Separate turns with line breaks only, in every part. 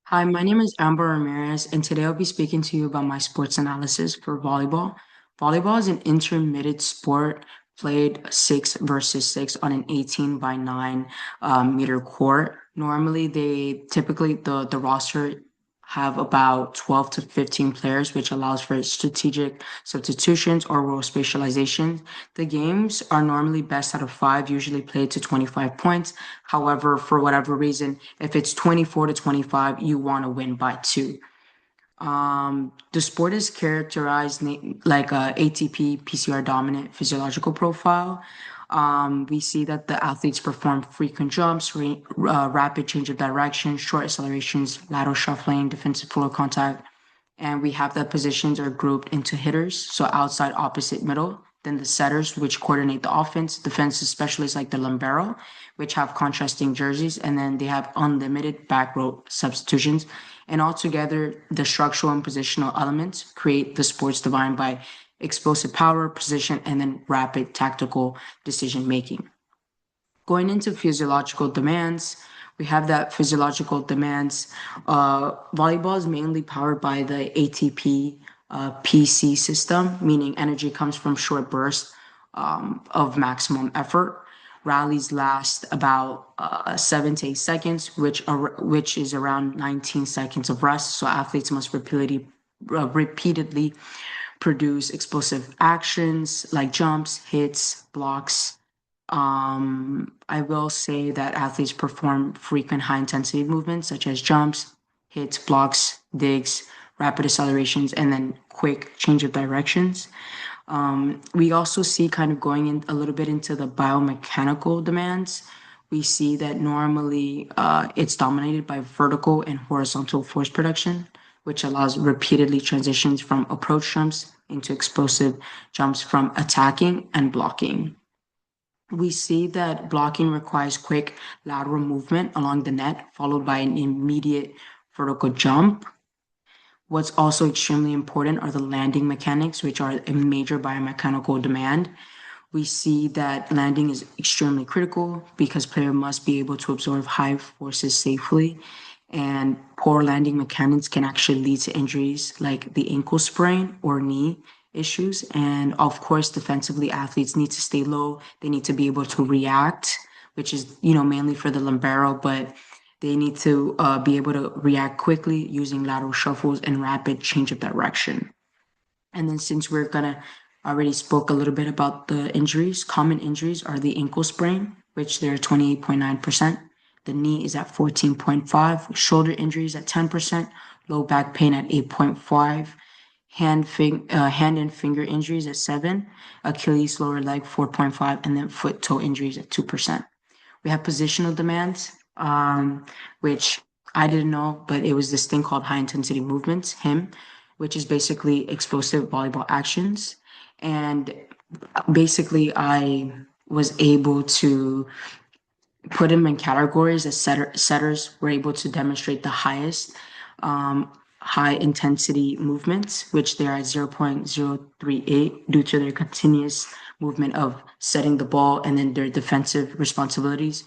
Hi, my name is Amber Ramirez, and today I'll be speaking to you about my sports analysis for volleyball. Volleyball is an intermittent sport played 6 versus 6 on an 18 by 9 meter court. Normally, they typically the roster have about 12 to 15 players, which allows for strategic substitutions or role specializations. The games are normally best out of five, usually played to 25 points. However, for whatever reason, if it's 24 to 25, you want to win by two. The sport is characterized like a ATP PCR dominant physiological profile. We see that the athletes perform frequent jumps, rapid change of direction, short accelerations, lateral shuffling, defensive floor contact, and we have the positions are grouped into hitters, so outside, opposite, middle. Then the setters, which coordinate the offense, defensive specialists like the libero, which have contrasting jerseys, and then they have unlimited back row substitutions. And altogether, the structural and positional elements create the sports defined by explosive power, precision, and then rapid tactical decision making. Going into physiological demands, we have that physiological demands. Volleyball is mainly powered by the ATP PC system, meaning energy comes from short bursts of maximum effort. Rallies last about 7 to 8 seconds, which is around 19 seconds of rest. So athletes must repeatedly produce explosive actions like jumps, hits, blocks. I will say that athletes perform frequent high intensity movements such as jumps, hits, blocks, digs, rapid accelerations, and then quick change of directions. We also see kind of going in a little bit into the biomechanical demands. We see that normally it's dominated by vertical and horizontal force production, which allows repeatedly transitions from approach jumps into explosive jumps from attacking and blocking. We see that blocking requires quick lateral movement along the net, followed by an immediate vertical jump. What's also extremely important are the landing mechanics, which are a major biomechanical demand. We see that landing is extremely critical because player must be able to absorb high forces safely, and poor landing mechanics can actually lead to injuries like the ankle sprain or knee issues. And of course, defensively, athletes need to stay low. They need to be able to react, which is, mainly for the libero, but they need to be able to react quickly using lateral shuffles and rapid change of direction. And then since we're gonna already spoke a little bit about the injuries, common injuries are the ankle sprain, which they're 28.9%. The knee is at 14.5, shoulder injuries at 10%, low back pain at 8.5, hand and finger injuries at 7, Achilles lower leg 4.5, and then foot toe injuries at 2%. We have positional demands, which I didn't know, but it was this thing called high intensity movements, HIM, which is basically explosive volleyball actions. And basically, I was able to put them in categories as setters were able to demonstrate the highest high intensity movements, which they are at 0.038 due to their continuous movement of setting the ball and then their defensive responsibilities.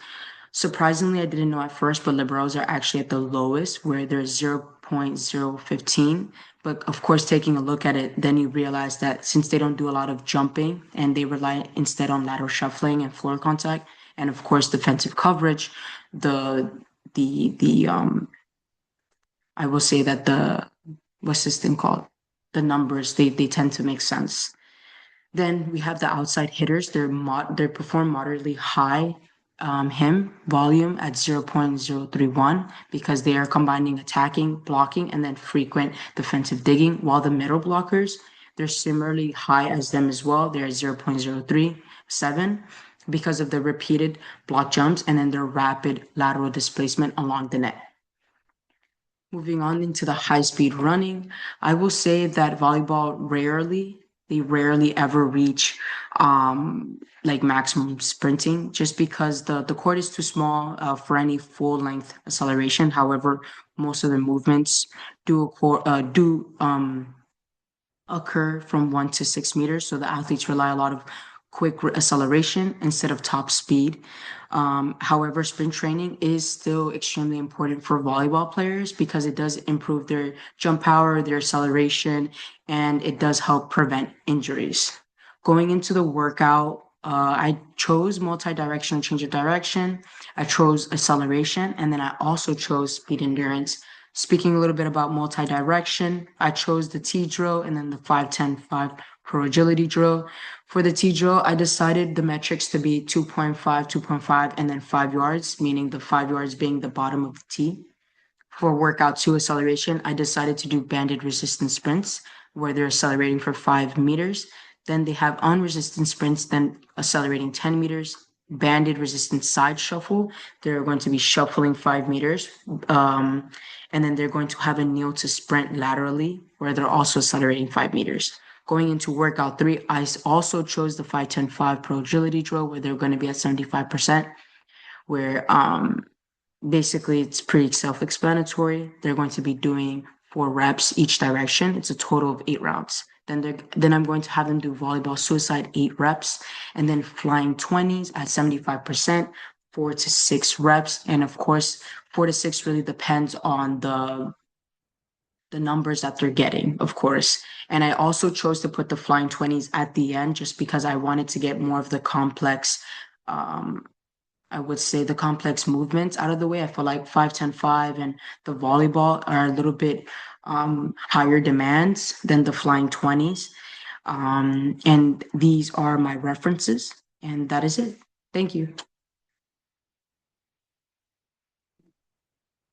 Surprisingly, I didn't know at first, but liberals are actually at the lowest where they're 0.015. But of course, taking a look at it, then you realize that since they don't do a lot of jumping and they rely instead on lateral shuffling and floor contact, and of course defensive coverage, the I will say that what's this thing called? The numbers, they tend to make sense. Then we have the outside hitters. They perform moderately high HIM volume at 0.031 because they are combining attacking, blocking, and then frequent defensive digging. While the middle blockers, they're similarly high as them as well. They're at 0.037 because of the repeated block jumps and then their rapid lateral displacement along the net. Moving on into the high speed running, I will say that volleyball they rarely ever reach like maximum sprinting just because the court is too small for any full length acceleration. However, most of the movements do occur from 1 to 6 meters. So the athletes rely a lot of quick acceleration instead of top speed. However, sprint training is still extremely important for volleyball players because it does improve their jump power, their acceleration, and it does help prevent injuries. Going into the workout, I chose multi-directional change of direction. I chose acceleration, and then I also chose speed endurance. Speaking a little bit about multi-direction, I chose the T drill and then the 5-10-5 pro agility drill. For the T drill, I decided the metrics to be 2.5, 2.5, and then 5 yards, meaning the 5 yards being the bottom of the T. For workout two acceleration, I decided to do banded resistance sprints where they're accelerating for 5 meters. Then they have unresistant sprints, then accelerating 10 meters. Banded resistance side shuffle, they're going to be shuffling 5 meters. And then they're going to have a kneel to sprint laterally where they're also accelerating 5 meters. Going into workout three, I also chose the 5-10-5 pro agility drill where they're going to be at 75%, where basically it's pretty self-explanatory. They're going to be doing 4 reps each direction. It's a total of 8 rounds. Then I'm going to have them do volleyball suicide 8 reps, and then flying 20s at 75%, 4 to 6 reps. And of course, 4 to 6 really depends on the numbers that they're getting, of course. And I also chose to put the flying 20s at the end just because I wanted to get more of the complex, I would say the complex movements out of the way. I feel like 5-10-5 and the volleyball are a little bit higher demands than the flying 20s. And these are my references, and that is it. Thank you.